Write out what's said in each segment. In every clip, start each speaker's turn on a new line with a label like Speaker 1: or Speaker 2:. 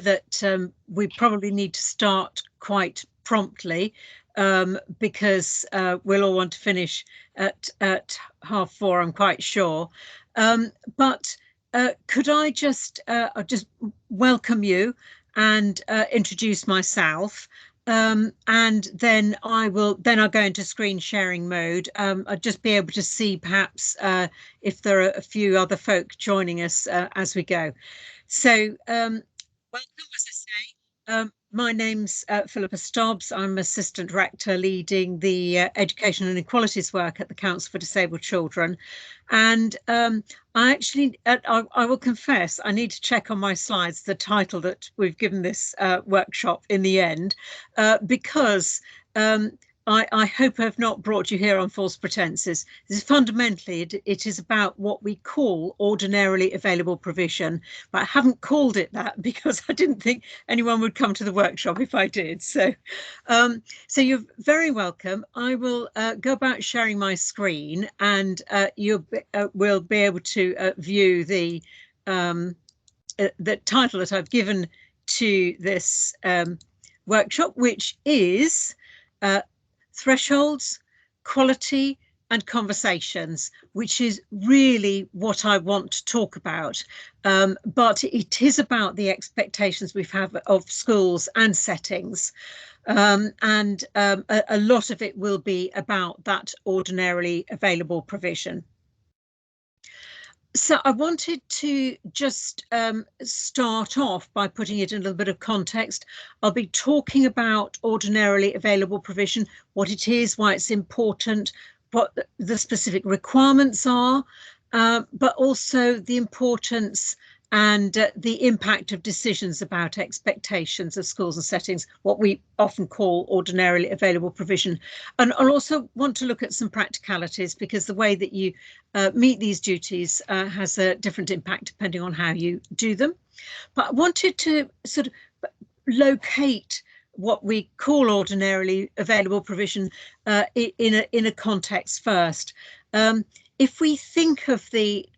Speaker 1: that we probably need to start quite promptly, because we'll all want to finish at 4:30, I'm quite sure. But could I just welcome you and introduce myself, and then I'll go into screen sharing mode. I'll just be able to see perhaps if there are a few other folk joining us as we go. So welcome, as I say. My name's Philippa Stobbs. I'm Assistant Rector leading the Education and Equalities work at the Council for Disabled Children. And I will confess, I need to check on my slides the title that we've given this workshop in the end, because I hope I've not brought you here on false pretenses. This is fundamentally, it is about what we call ordinarily available provision, but I haven't called it that because I didn't think anyone would come to the workshop if I did. So, so you're very welcome. I will go about sharing my screen, and you will be able to view the title that I've given to this workshop, which is Thresholds, Quality and Conversations, which is really what I want to talk about. But it is about the expectations we have of schools and settings. And a lot of it will be about that ordinarily available provision. So I wanted to just start off by putting it in a little bit of context. I'll be talking about ordinarily available provision, what it is, why it's important, what the specific requirements are, but also the importance and the impact of decisions about expectations of schools and settings, what we often call ordinarily available provision. And I'll also want to look at some practicalities, because the way that you meet these duties has a different impact depending on how you do them. But I wanted to sort of locate what we call ordinarily available provision in a context first. If we think of the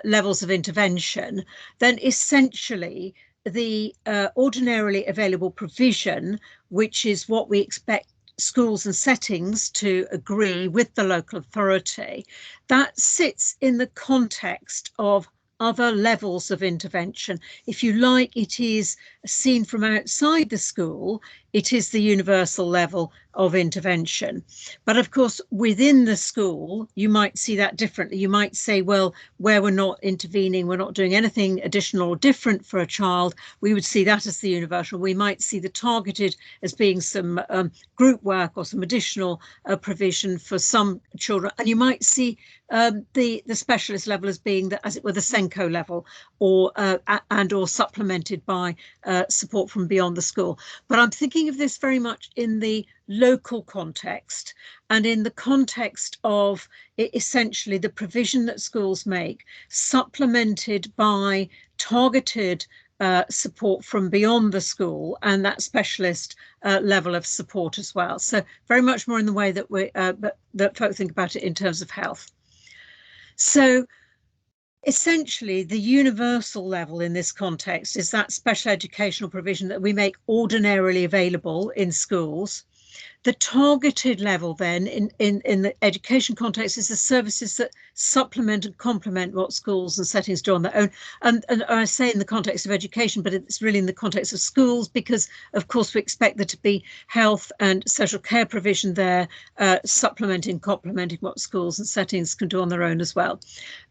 Speaker 1: levels of intervention, then essentially the ordinarily available provision, which is what we expect schools and settings to agree with the local authority, that sits in the context of other levels of intervention. If you like, it is seen from outside the school, it is the universal level of intervention. But of course, within the school, you might see that differently. You might say, well, where we're not intervening, we're not doing anything additional or different for a child, we would see that as the universal. We might see the targeted as being some group work or some additional provision for some children. And you might see the specialist level as being, as it were, the Senko level, or supplemented by support from beyond the school. But I'm thinking of this very much in the local context, and in the context of essentially the provision that schools make, supplemented by targeted support from beyond the school and that specialist level of support as well. So very much more in the way that that folk think about it in terms of health. So essentially, the universal level in this context is that special educational provision that we make ordinarily available in schools. The targeted level then in the education context is the services that supplement and complement what schools and settings do on their own. And I say in the context of education, but it's really in the context of schools, because of course we expect there to be health and social care provision there, supplementing, complementing what schools and settings can do on their own as well.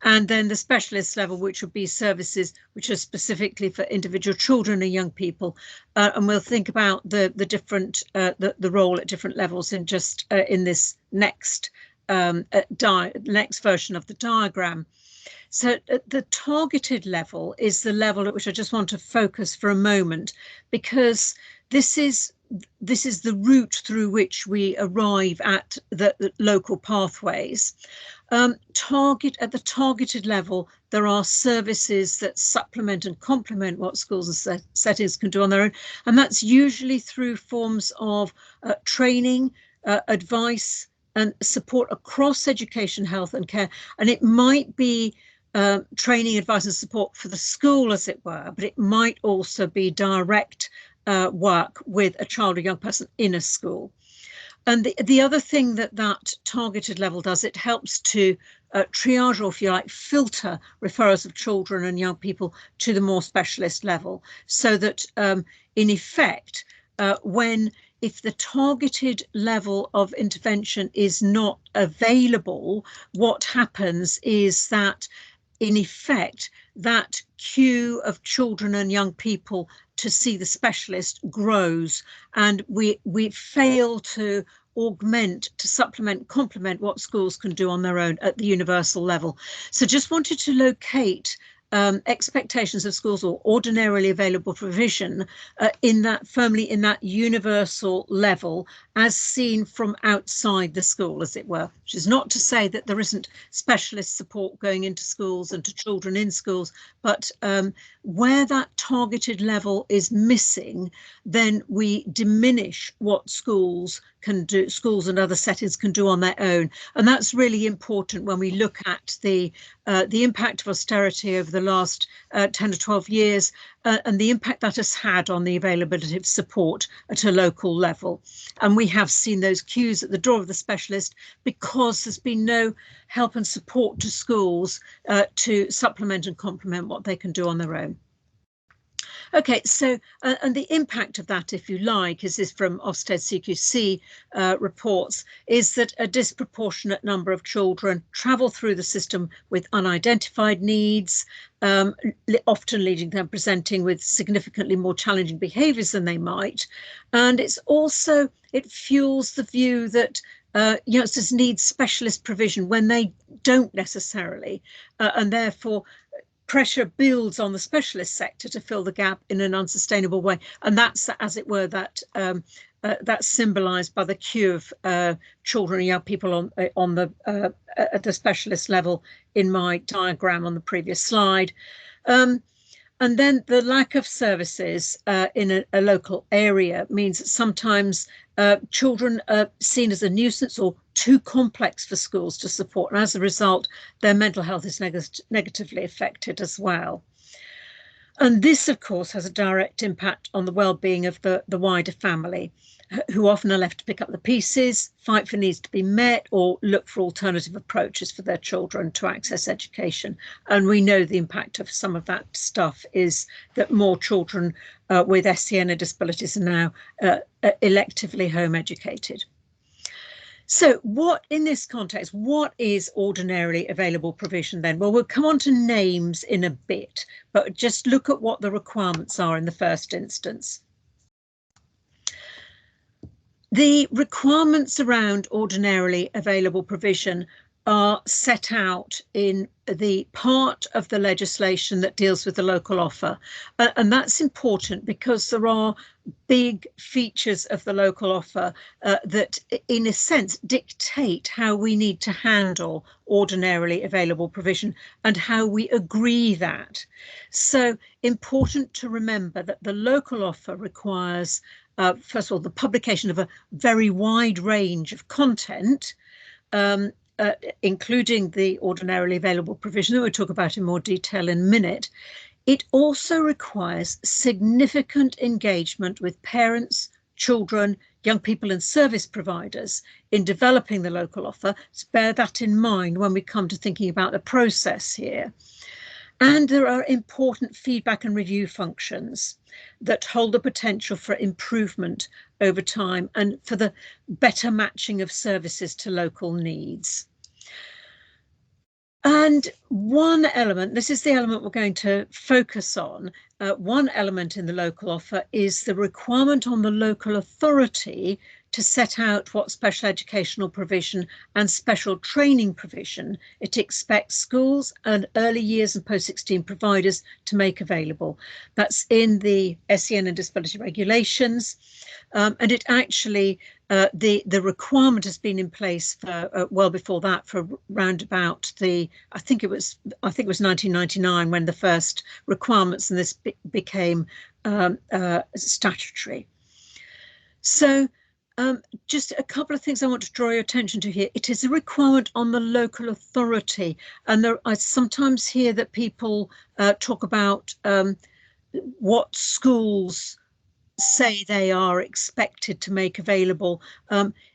Speaker 1: And then the specialist level, which would be services which are specifically for individual children and young people. And we'll think about the different, the role at different levels in just in this next next version of the diagram. So the targeted level is the level at which I just want to focus for a moment, because this is the route through which we arrive at the local pathways. At the targeted level, there are services that supplement and complement what schools and settings can do on their own, and that's usually through forms of training, advice and support across education, health and care. And it might be training, advice and support for the school, as it were, but it might also be direct work with a child or young person in a school. And the other thing that that targeted level does, it helps to triage, or if you like, filter referrals of children and young people to the more specialist level, so that in effect, if the targeted level of intervention is not available, what happens is that in effect, that queue of children and young people to see the specialist grows, and we fail to augment, to supplement, complement what schools can do on their own at the universal level. So just wanted to locate expectations of schools, or ordinarily available provision, firmly in that universal level, as seen from outside the school, as it were, which is not to say that there isn't specialist support going into schools and to children in schools, but where that targeted level is missing, then we diminish what schools can do, schools and other settings can do on their own. And that's really important when we look at the impact of austerity over the last 10 to 12 years, and the impact that has had on the availability of support at a local level. And we have seen those queues at the door of the specialist because there's been no help and support to schools to supplement and complement what they can do on their own. Okay, so and the impact of that, if you like, is this from Ofsted CQC reports, is that a disproportionate number of children travel through the system with unidentified needs, often leading them presenting with significantly more challenging behaviours than they might. And it's also, it fuels the view that youngsters need specialist provision when they don't necessarily, and therefore pressure builds on the specialist sector to fill the gap in an unsustainable way. And that's, as it were, that's symbolised by the queue of children and young people on the at the specialist level in my diagram on the previous slide. And then the lack of services in a local area means that sometimes children are seen as a nuisance or too complex for schools to support, and as a result, their mental health is negatively affected as well. And this, of course, has a direct impact on the well-being of the wider family, who often are left to pick up the pieces, fight for needs to be met, or look for alternative approaches for their children to access education. And we know the impact of some of that stuff is that more children with SEN and disabilities are now electively home educated. So what, in this context, what is ordinarily available provision then? Well, we'll come on to names in a bit, but just look at what the requirements are in the first instance. The requirements around ordinarily available provision are set out in the part of the legislation that deals with the local offer. And that's important because there are big features of the local offer that, in a sense, dictate how we need to handle ordinarily available provision and how we agree that. So important to remember that the local offer requires, first of all, the publication of a very wide range of content, including the ordinarily available provision that we'll talk about in more detail in a minute. It also requires significant engagement with parents, children, young people and service providers in developing the local offer. So bear that in mind when we come to thinking about the process here. And there are important feedback and review functions that hold the potential for improvement over time and for the better matching of services to local needs. And one element, this is the element we're going to focus on, one element in the local offer is the requirement on the local authority to set out what special educational provision and special training provision it expects schools and early years and post-16 providers to make available. That's in the SEN and disability regulations, and it actually, the requirement has been in place for well before that, for round about the, I think it was 1999 when the first requirements in this became statutory. So Just a couple of things I want to draw your attention to here. It is a requirement on the local authority, and I sometimes hear that people talk about what schools say they are expected to make available.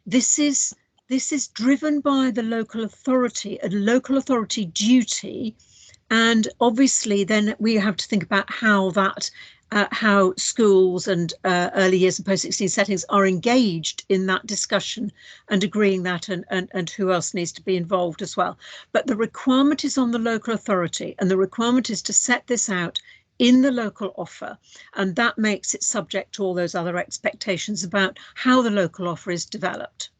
Speaker 1: This is driven by the local authority, a local authority duty, and obviously then we have to think about how that how schools and early years and post-16 settings are engaged in that discussion and agreeing that, and who else needs to be involved as well. But the requirement is on the local authority, and the requirement is to set this out in the local offer, and that makes it subject to all those other expectations about how the local offer is developed.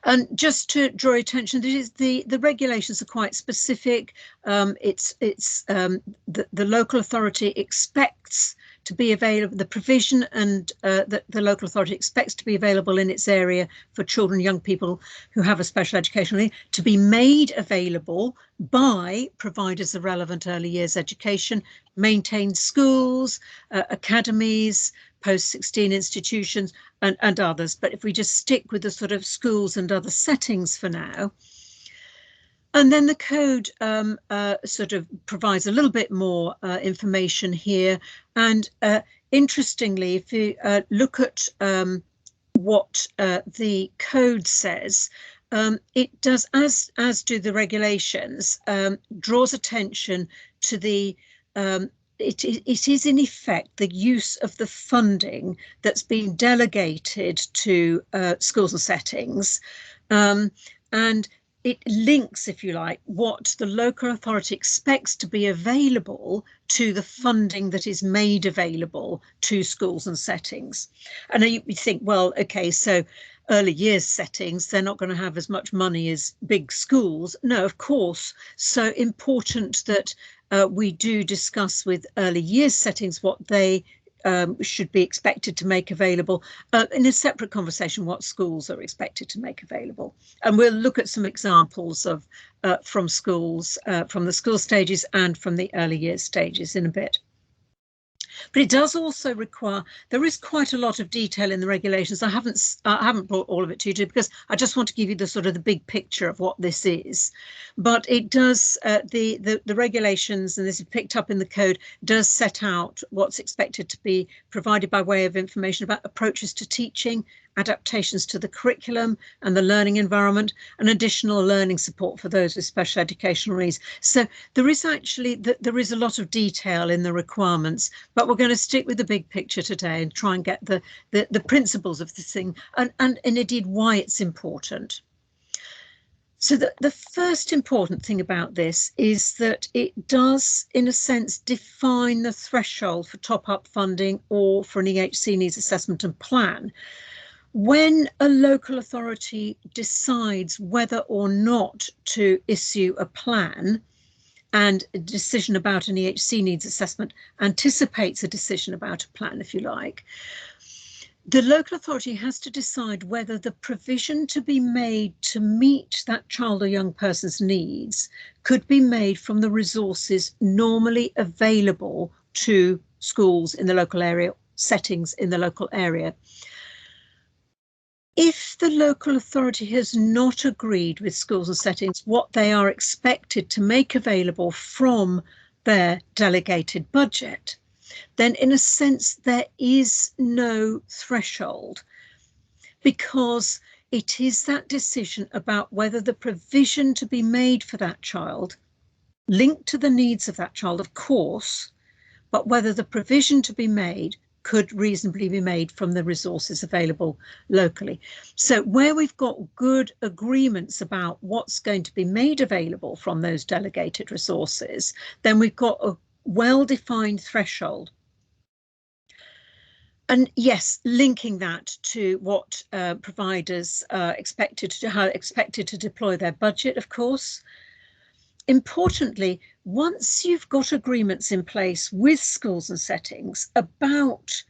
Speaker 1: And just to draw your attention, the regulations are quite specific. The local authority expects to be available, the provision and that the local authority expects to be available in its area for children, young people who have a special educational need, to be made available by providers of relevant early years education, maintained schools, academies, post-16 institutions, and others. But if we just stick with the sort of schools and other settings for now. And then the code sort of provides a little bit more information here. And interestingly, if you look at what the code says, it does, as do the regulations, draws attention to the it is in effect the use of the funding that's been delegated to schools and settings, and it links, if you like, what the local authority expects to be available to the funding that is made available to schools and settings. And you think, well, okay, so early years settings, they're not going to have as much money as big schools. No, of course. So important that we do discuss with early years settings what they should be expected to make available in a separate conversation, what schools are expected to make available. And we'll look at some examples of from schools, from the school stages and from the early years stages in a bit. But it does also require, there is quite a lot of detail in the regulations. I haven't brought all of it to you because I just want to give you the sort of the big picture of what this is. But it does, the regulations, and this is picked up in the code, does set out what's expected to be provided by way of information about approaches to teaching, adaptations to the curriculum and the learning environment, and additional learning support for those with special educational needs. So there is actually, there is a lot of detail in the requirements, but we're going to stick with the big picture today and try and get the principles of this thing and indeed why it's important. So the first important thing about this is that it does, in a sense, define the threshold for top-up funding or for an EHC needs assessment and plan. When a local authority decides whether or not to issue a plan, and a decision about an EHC needs assessment anticipates a decision about a plan, if you like, the local authority has to decide whether the provision to be made to meet that child or young person's needs could be made from the resources normally available to schools in the local area, settings in the local area. If the local authority has not agreed with schools and settings what they are expected to make available from their delegated budget, then in a sense there is no threshold, because it is that decision about whether the provision to be made for that child, linked to the needs of that child, of course, but whether the provision to be made could reasonably be made from the resources available locally. So where we've got good agreements about what's going to be made available from those delegated resources, then we've got a well-defined threshold. And yes, linking that to what providers are expected to deploy their budget, of course. Importantly, once you've got agreements in place with schools and settings about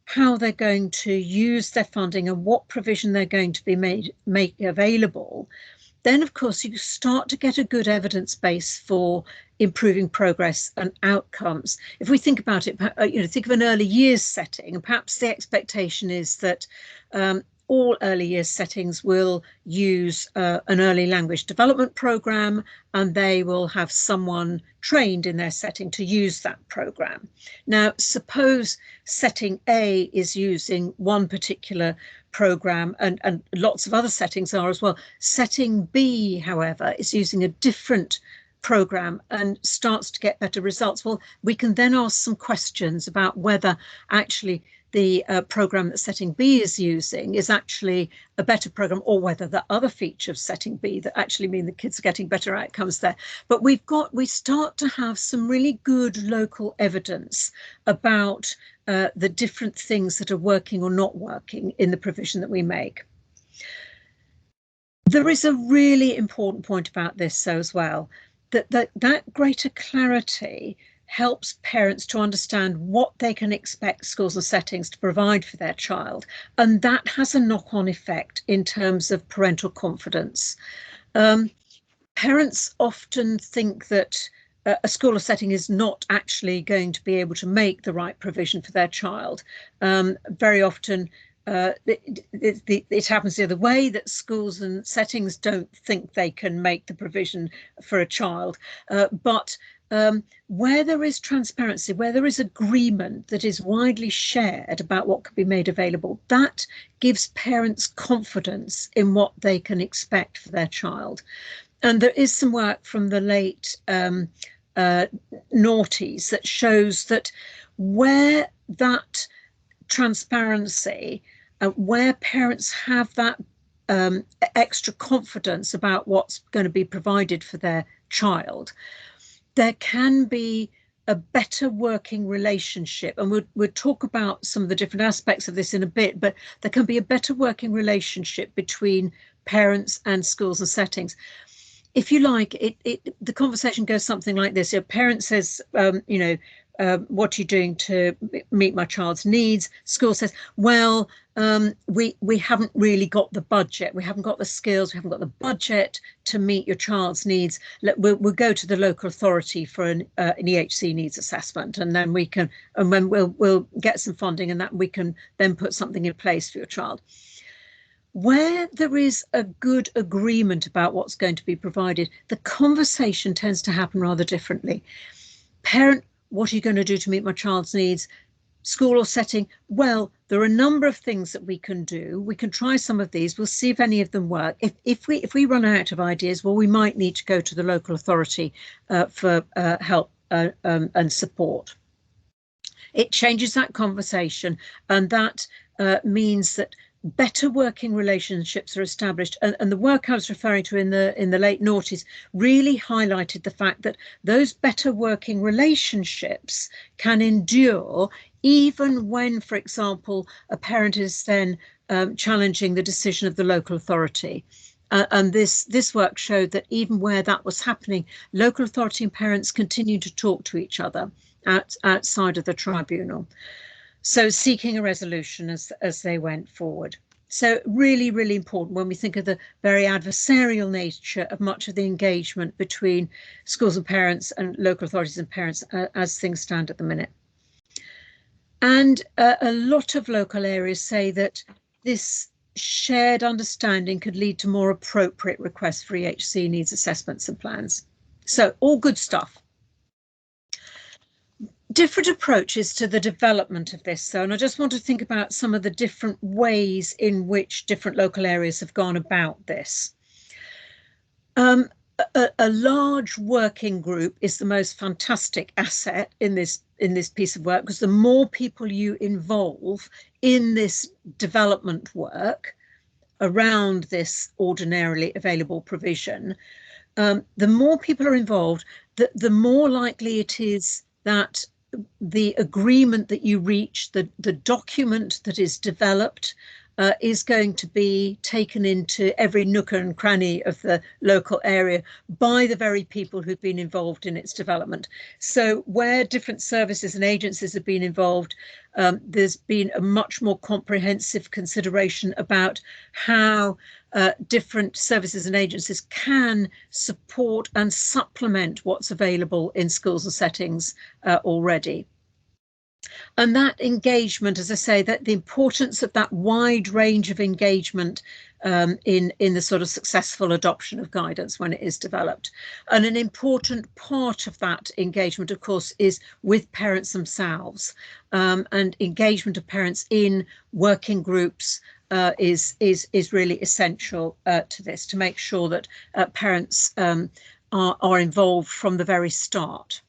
Speaker 1: how they're going to use their funding and what provision they're going to be make available, then of course you start to get a good evidence base for improving progress and outcomes. If we think about it, think of an early years setting, and perhaps the expectation is that all early years settings will use an early language development program, and they will have someone trained in their setting to use that program. Now, suppose setting A is using one particular program, and lots of other settings are as well. Setting B, however, is using a different program and starts to get better results. Well, we can then ask some questions about whether actually the program that setting B is using is actually a better program, or whether the other feature of setting B that actually mean the kids are getting better outcomes there. But we start to have some really good local evidence about the different things that are working or not working in the provision that we make. There is a really important point about this, so as well, that greater clarity helps parents to understand what they can expect schools and settings to provide for their child, and that has a knock-on effect in terms of parental confidence. Parents often think that a school or setting is not actually going to be able to make the right provision for their child. Very often it happens the other way, that schools and settings don't think they can make the provision for a child, but where there is transparency, where there is agreement that is widely shared about what can be made available, that gives parents confidence in what they can expect for their child. And there is some work from the late noughties that shows that where that transparency, where parents have that extra confidence about what's going to be provided for their child, there can be a better working relationship. And we'll talk about some of the different aspects of this in a bit, but there can be a better working relationship between parents and schools and settings. If you like, the conversation goes something like this. A parent says, what are you doing to meet my child's needs? School says, well, we haven't really got the budget. We haven't got the skills. We haven't got the budget to meet your child's needs. We'll go to the local authority for an EHC needs assessment, and then we'll get some funding, and that we can then put something in place for your child. Where there is a good agreement about what's going to be provided, the conversation tends to happen rather differently. Parent, what are you going to do to meet my child's needs? School or setting, well, there are a number of things that we can do. We can try some of these. We'll see if any of them work. If we run out of ideas, well, we might need to go to the local authority for help and support. It changes that conversation, and that means that better working relationships are established, and the work I was referring to in the late noughties really highlighted the fact that those better working relationships can endure even when, for example, a parent is then challenging the decision of the local authority. And this work showed that even where that was happening, local authority and parents continued to talk to each other outside of the tribunal. So seeking a resolution as they went forward. So really, really important when we think of the very adversarial nature of much of the engagement between schools and parents and local authorities and parents as things stand at the minute. And a lot of local areas say that this shared understanding could lead to more appropriate requests for EHC needs assessments and plans. So all good stuff. Different approaches to the development of this, though, and I just want to think about some of the different ways in which different local areas have gone about this. A large working group is the most fantastic asset in this piece of work, because the more people you involve in this development work around this ordinarily available provision, the more people are involved, the more likely it is that the agreement that you reach, the document that is developed, is going to be taken into every nook and cranny of the local area by the very people who've been involved in its development. So where different services and agencies have been involved, there's been a much more comprehensive consideration about how different services and agencies can support and supplement what's available in schools and settings already. And that engagement, as I say, that the importance of that wide range of engagement in the sort of successful adoption of guidance when it is developed. And an important part of that engagement, of course, is with parents themselves, and engagement of parents in working groups is really essential to this, to make sure that parents are involved from the very start.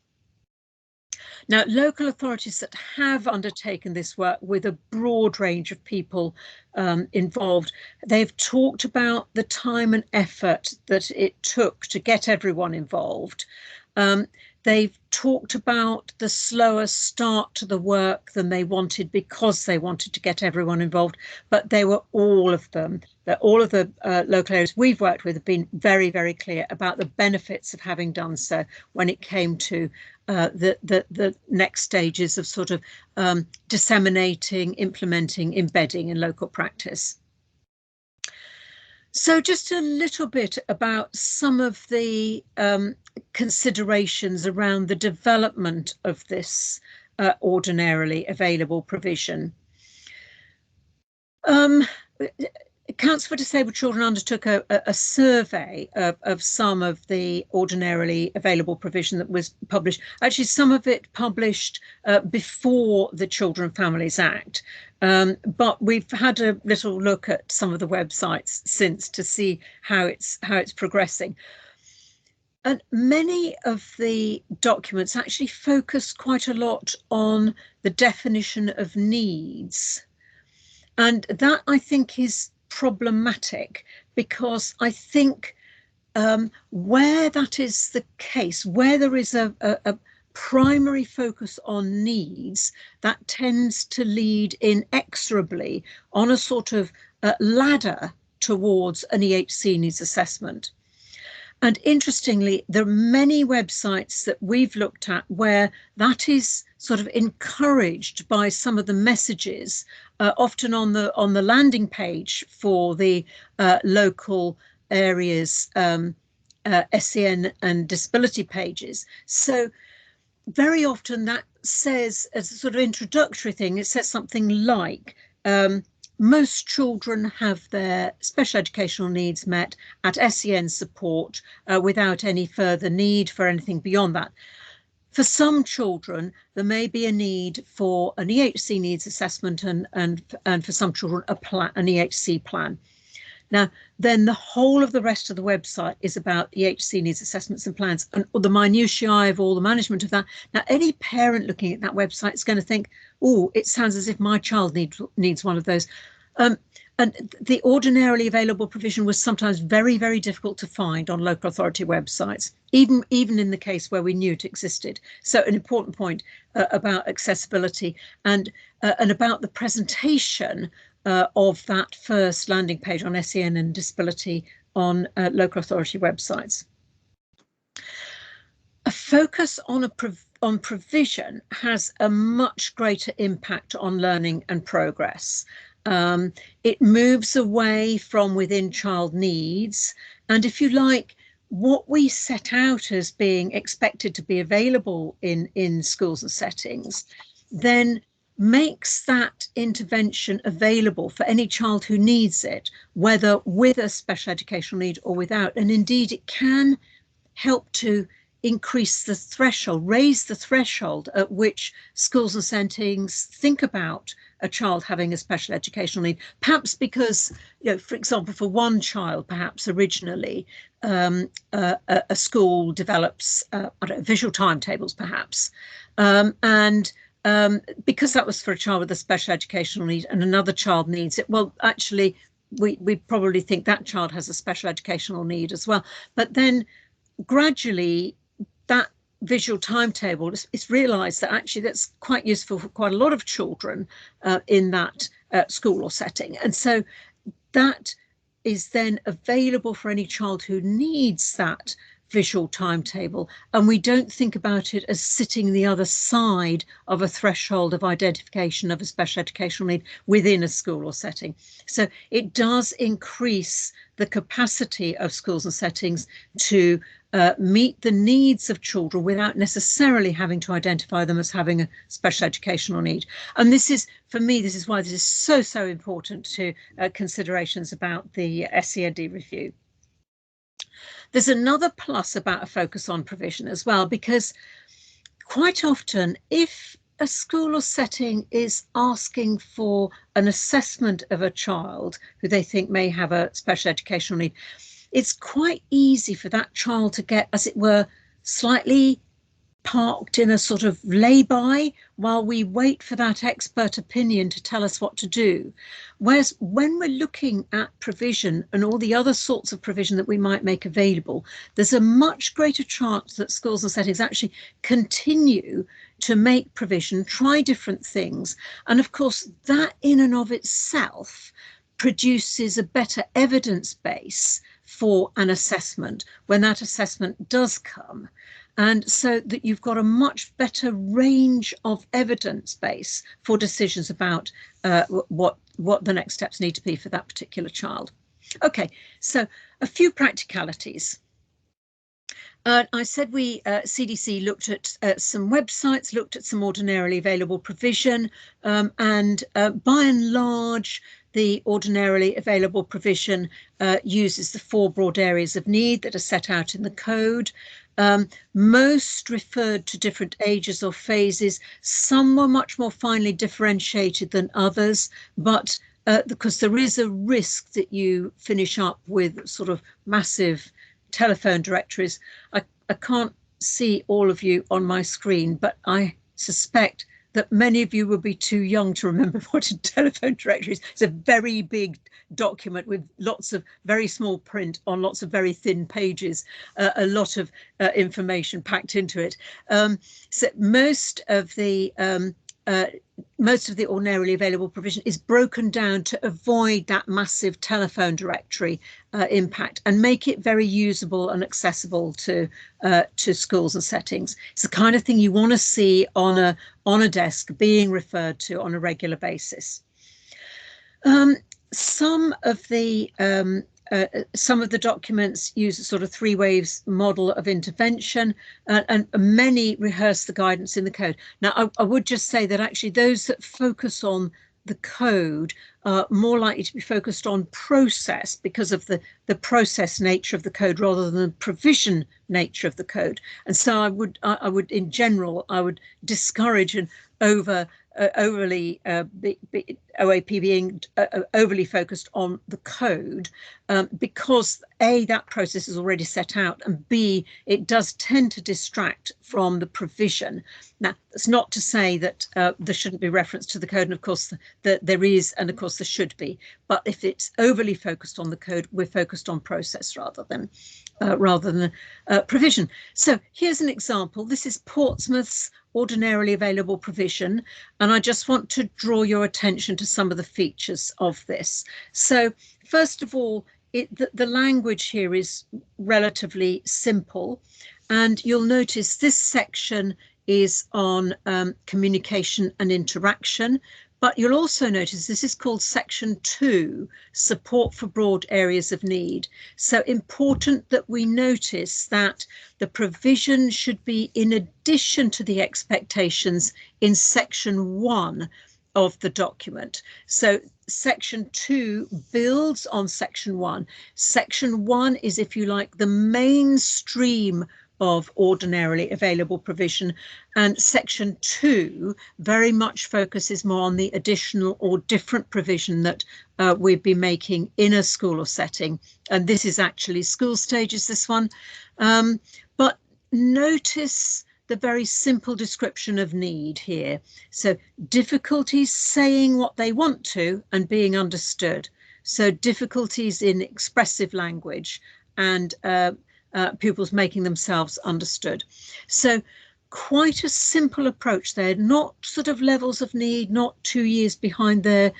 Speaker 1: Now, local authorities that have undertaken this work with a broad range of people involved, they've talked about the time and effort that it took to get everyone involved. They've talked about the slower start to the work than they wanted because they wanted to get everyone involved, but they were all of them. All of the local areas we've worked with have been very, very clear about the benefits of having done so when it came to the next stages of sort of disseminating, implementing, embedding in local practice. So just a little bit about some of the considerations around the development of this ordinarily available provision. Council for Disabled Children undertook a survey of some of the ordinarily available provision that was published. Actually, some of it published before the Children and Families Act, but we've had a little look at some of the websites since to see how it's progressing. And many of the documents actually focus quite a lot on the definition of needs. And that, I think, is problematic, because I think where that is the case, where there is a primary focus on needs, that tends to lead inexorably on a sort of ladder towards an EHC needs assessment. And interestingly, there are many websites that we've looked at where that is sort of encouraged by some of the messages, often on the landing page for the local areas SEN and disability pages. So very often that says, as a sort of introductory thing, it says something like, most children have their special educational needs met at SEN support without any further need for anything beyond that. For some children, there may be a need for an EHC needs assessment and for some children an EHC plan. Now, then the whole of the rest of the website is about EHC needs assessments and plans and the minutiae of all the management of that. Now, any parent looking at that website is going to think, oh, it sounds as if my child needs one of those. And the ordinarily available provision was sometimes very, very difficult to find on local authority websites, even in the case where we knew it existed. So an important point about accessibility and about the presentation of that first landing page on SEN and disability on local authority websites. A focus on provision has a much greater impact on learning and progress. It moves away from within child needs, and if you like, what we set out as being expected to be available in schools and settings then makes that intervention available for any child who needs it, whether with a special educational need or without. And indeed, it can help to increase the threshold, raise the threshold at which schools and settings think about a child having a special educational need, perhaps because, you know, for example, for one child, perhaps originally a school develops visual timetables, perhaps, and because that was for a child with a special educational need and another child needs it, well, actually, we probably think that child has a special educational need as well. But then gradually that visual timetable, it's realised that actually that's quite useful for quite a lot of children in that school or setting. And so that is then available for any child who needs that visual timetable, and we don't think about it as sitting the other side of a threshold of identification of a special educational need within a school or setting. So it does increase the capacity of schools and settings to meet the needs of children without necessarily having to identify them as having a special educational need. And this is, for me, this is why this is so important to considerations about the SEND review. There's another plus about a focus on provision as well, because quite often if a school or setting is asking for an assessment of a child who they think may have a special educational need, it's quite easy for that child to get, as it were, slightly parked in a sort of lay-by while we wait for that expert opinion to tell us what to do. Whereas when we're looking at provision and all the other sorts of provision that we might make available, there's a much greater chance that schools and settings actually continue to make provision, try different things. And of course, that in and of itself produces a better evidence base for an assessment when that assessment does come. And so that you've got a much better range of evidence base for decisions about what the next steps need to be for that particular child. Okay, so a few practicalities. I said CDC looked at some websites, looked at some ordinarily available provision, and by and large, the ordinarily available provision uses the 4 broad areas of need that are set out in the code. Most referred to different ages or phases. Some were much more finely differentiated than others, but because there is a risk that you finish up with sort of massive telephone directories. I can't see all of you on my screen, but I suspect that many of you will be too young to remember what a telephone directory is. It's a very big document with lots of very small print on lots of very thin pages, a lot of information packed into it. So most of the ordinarily available provision is broken down to avoid that massive telephone directory impact and make it very usable and accessible to schools and settings. It's the kind of thing you want to see on a desk being referred to on a regular basis. Some of the documents use a sort of 3 waves model of intervention, and many rehearse the guidance in the code. Now, I would just say that actually those that focus on the code are more likely to be focused on process because of the process nature of the code rather than the provision nature of the code. And so I would in general, I would discourage an overly OAP being overly focused on the code because A, that process is already set out, and B, it does tend to distract from the provision. Now, that's not to say that there shouldn't be reference to the code, and of course there is, and of course there should be, but if it's overly focused on the code, we're focused on process rather than provision. So here's an example. This is Portsmouth's ordinarily available provision, and I just want to draw your attention to some of the features of this. So first of all, the language here is relatively simple, and you'll notice this section is on communication and interaction. But you'll also notice this is called section 2, support for broad areas of need. So important that we notice that the provision should be in addition to the expectations in section 1 of the document. So section 2 builds on section 1. Section 1 is, if you like, the mainstream of ordinarily available provision, and section 2 very much focuses more on the additional or different provision that we'd be making in a school or setting. And this is actually school stages, this one. But notice the very simple description of need here. So difficulties saying what they want to and being understood. So difficulties in expressive language and pupils making themselves understood. So quite a simple approach there, not sort of levels of need, not 2 years behind their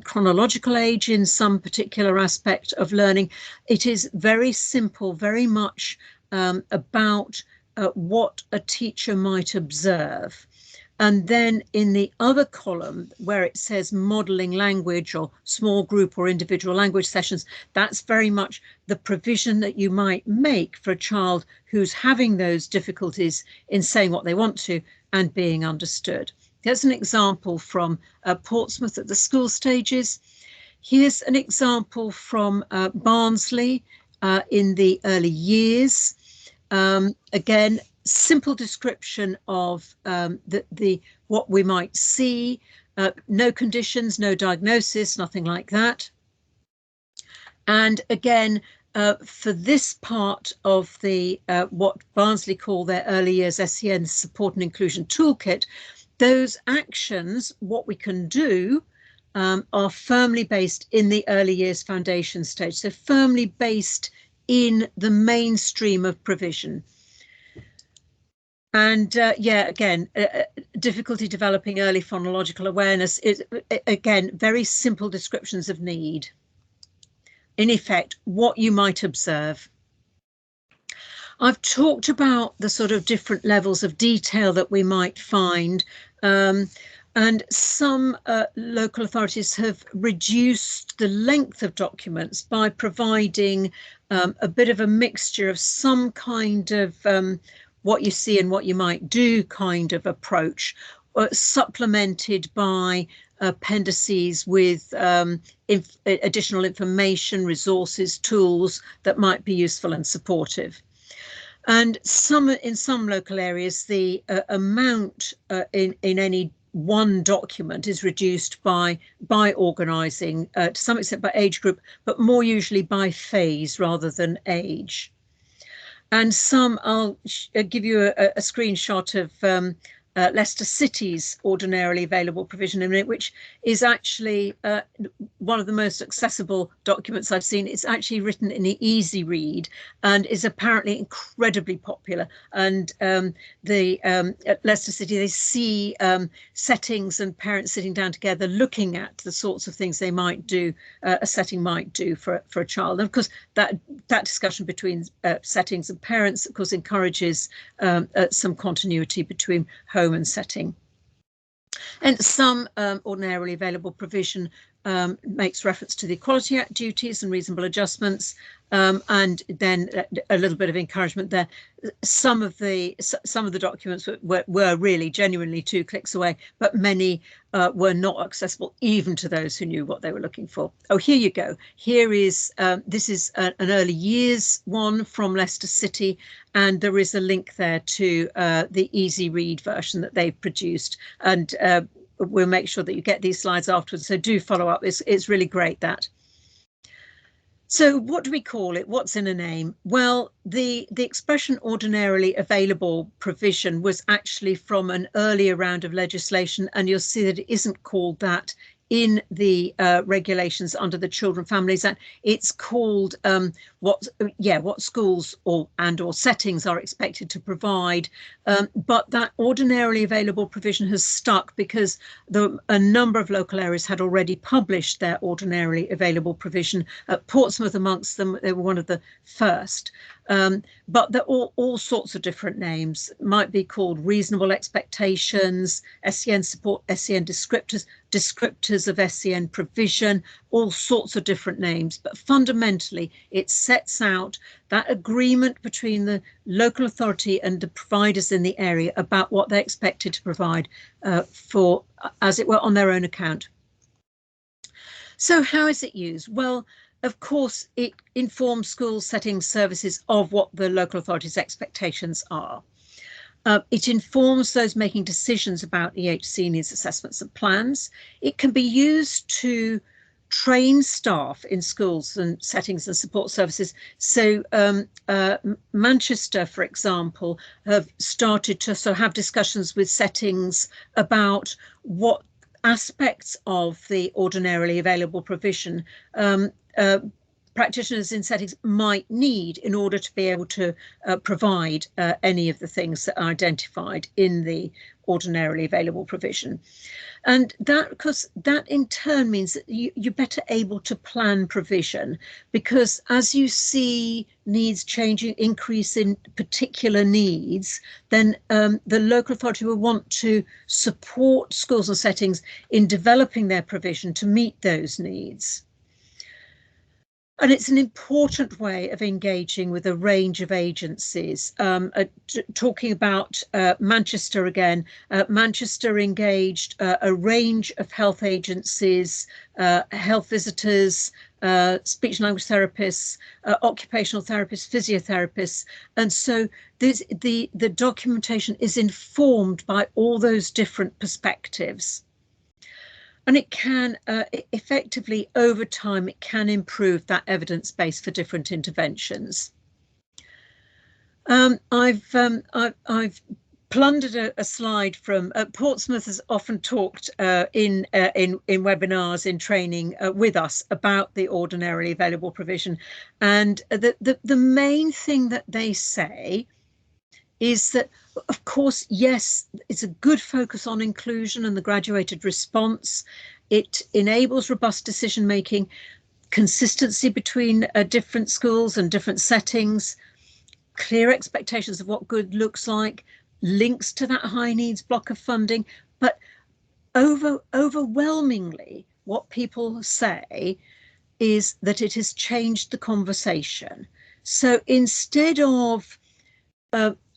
Speaker 1: chronological age in some particular aspect of learning. It is very simple, very much about what a teacher might observe. And then in the other column where it says modelling language or small group or individual language sessions, that's very much the provision that you might make for a child who's having those difficulties in saying what they want to and being understood. There's an example from Portsmouth at the school stages. Here's an example from Barnsley in the early years. Again, simple description of what we might see, no conditions, no diagnosis, nothing like that. And again, for this part of the what Barnsley call their early years SEN support and inclusion toolkit, those actions, what we can do, are firmly based in the early years foundation stage, so firmly based in the mainstream of provision. And yeah, again, difficulty developing early phonological awareness is, again, very simple descriptions of need. In effect, what you might observe. I've talked about the sort of different levels of detail that we might find, and some local authorities have reduced the length of documents by providing a bit of a mixture of some kind of what you see and what you might do kind of approach, supplemented by appendices with additional information, resources, tools that might be useful and supportive. And in some local areas, the amount in any one document is reduced by organising, to some extent by age group, but more usually by phase rather than age. And some, I'll give you a screenshot of Leicester City's ordinarily available provision in a minute, which is actually one of the most accessible documents I've seen. It's actually written in the easy read and is apparently incredibly popular. And at Leicester City, they see settings and parents sitting down together looking at the sorts of things they might do, a setting might do for a child. And of course, that discussion between settings and parents, of course, encourages some continuity between home and setting. And some ordinarily available provision makes reference to the Equality Act duties and reasonable adjustments, and then a little bit of encouragement there. Some of the documents were really genuinely 2 clicks away, but many were not accessible even to those who knew what they were looking for. Oh, here you go. Here is this is an early years one from Leicester City, and there is a link there to the easy read version that they've produced, and we'll make sure that you get these slides afterwards, so do follow up. It's really great, that. So what do we call it? What's in a name? Well, the expression ordinarily available provision was actually from an earlier round of legislation, and you'll see that it isn't called that in the regulations under the Children Families Act. It's called what schools or settings are expected to provide, but that ordinarily available provision has stuck because a number of local areas had already published their ordinarily available provision. Portsmouth amongst them, they were one of the first. But they're all sorts of different names. Might be called reasonable expectations, SEN support, SEN descriptors of SEN provision, all sorts of different names. But fundamentally, it sets out that agreement between the local authority and the providers in the area about what they're expected to provide for, as it were, on their own account. So how is it used? Well, of course, it informs schools, settings, services of what the local authority's expectations are. It informs those making decisions about EHC needs assessments and plans. It can be used to train staff in schools and settings and support services. So Manchester, for example, have started to have discussions with settings about what aspects of the ordinarily available provision practitioners in settings might need in order to be able to provide any of the things that are identified in the ordinarily available provision. And because that in turn means that you're better able to plan provision, because as you see needs changing, increase in particular needs, then the local authority will want to support schools and settings in developing their provision to meet those needs. And it's an important way of engaging with a range of agencies. Talking about Manchester again, Manchester engaged a range of health agencies, health visitors, speech and language therapists, occupational therapists, physiotherapists. And so the documentation is informed by all those different perspectives. And it can effectively, over time, it can improve that evidence base for different interventions. I've plundered a slide from Portsmouth has often talked in webinars, in training with us about the ordinarily available provision, and the main thing that they say is that, of course, yes, it's a good focus on inclusion and the graduated response. It enables robust decision making, consistency between different schools and different settings, clear expectations of what good looks like, links to that high needs block of funding. But overwhelmingly, what people say is that it has changed the conversation. So instead of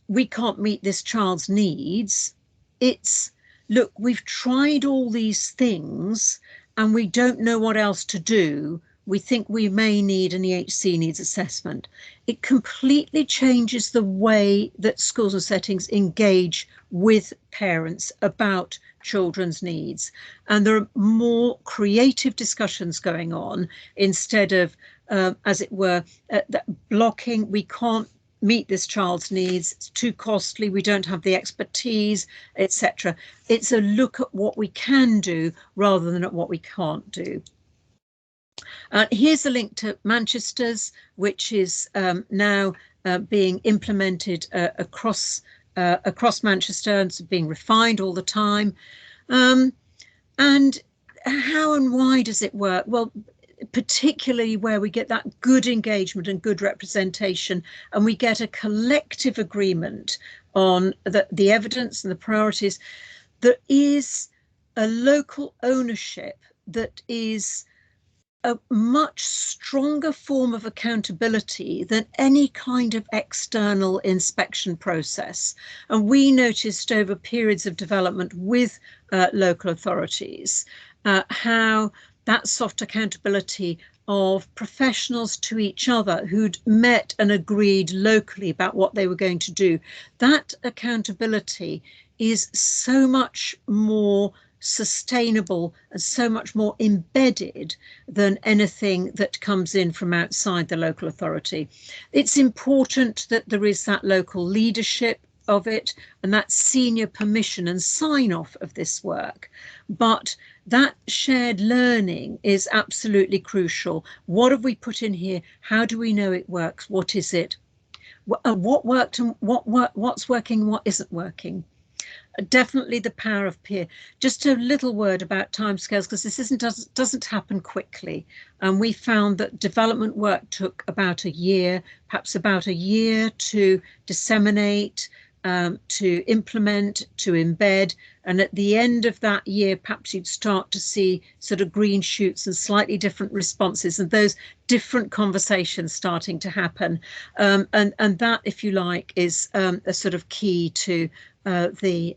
Speaker 1: we can't meet this child's needs, it's, look, we've tried all these things and we don't know what else to do. We think we may need an EHC needs assessment. It completely changes the way that schools and settings engage with parents about children's needs. And there are more creative discussions going on instead of, as it were, blocking. We can't meet this child's needs, it's too costly, we don't have the expertise, etc. It's a look at what we can do rather than at what we can't do. Here's a link to Manchester's, which is now being implemented across Manchester, and it's being refined all the time. And how and why does it work? Well, particularly where we get that good engagement and good representation, and we get a collective agreement on the evidence and the priorities, there is a local ownership that is a much stronger form of accountability than any kind of external inspection process. And we noticed over periods of development with local authorities how that soft accountability of professionals to each other who'd met and agreed locally about what they were going to do, that accountability is so much more sustainable and so much more embedded than anything that comes in from outside the local authority. It's important that there is that local leadership of it and that senior permission and sign off of this work, but that shared learning is absolutely crucial. What have we put in here? How do we know it works? What is it? What worked and what's working and what isn't working? Definitely the power of peer. Just a little word about timescales, because this doesn't happen quickly. And we found that development work took about a year, perhaps about a year to disseminate, to implement, to embed. And at the end of that year, perhaps you'd start to see sort of green shoots and slightly different responses and those different conversations starting to happen. And that, if you like, is a sort of key to the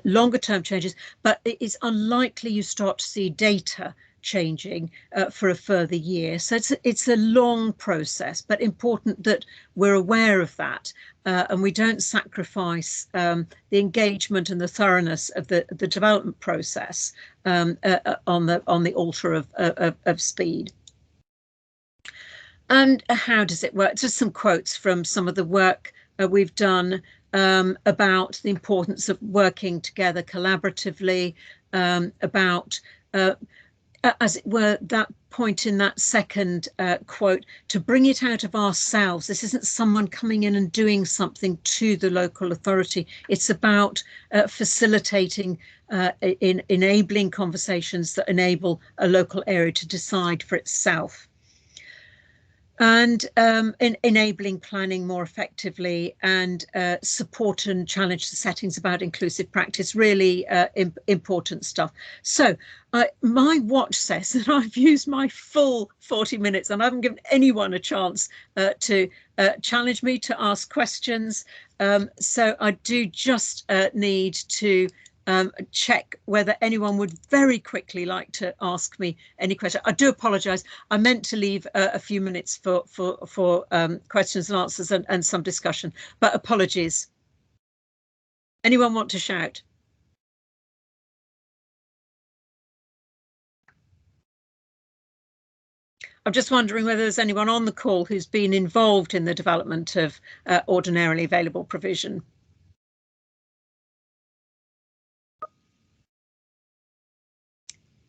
Speaker 1: longer term changes, but it is unlikely you start to see data changing for a further year. So it's a long process, but important that we're aware of that and we don't sacrifice the engagement and the thoroughness of the development process on the altar of speed. And how does it work? Just some quotes from some of the work we've done about the importance of working together collaboratively, about as it were, that point in that second quote, to bring it out of ourselves. This isn't someone coming in and doing something to the local authority. It's about facilitating, enabling conversations that enable a local area to decide for itself. And enabling planning more effectively, and support and challenge the settings about inclusive practice. Really important stuff. So my watch says that I've used my full 40 minutes and I haven't given anyone a chance to challenge me, to ask questions. So I do just need to check whether anyone would very quickly like to ask me any question. I do apologise. I meant to leave a few minutes for questions and answers and some discussion, but apologies. Anyone want to shout? I'm just wondering whether there's anyone on the call who's been involved in the development of ordinarily available provision.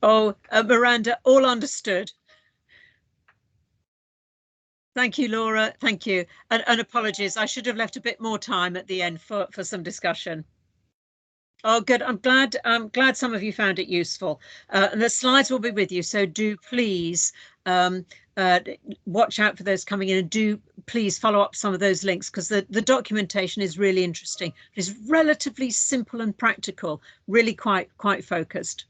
Speaker 1: Oh, Miranda, all understood. Thank you, Laura. Thank you. And apologies, I should have left a bit more time at the end for some discussion. Oh, good. I'm glad some of you found it useful. And the slides will be with you, so do please watch out for those coming in, and do please follow up some of those links, because the documentation is really interesting. It's relatively simple and practical, really quite focused.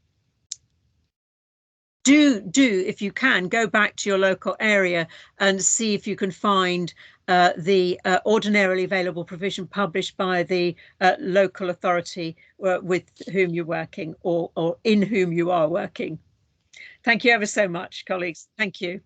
Speaker 1: Do, if you can, go back to your local area and see if you can find the ordinarily available provision published by the local authority with whom you're working, or in whom you are working. Thank you ever so much, colleagues. Thank you.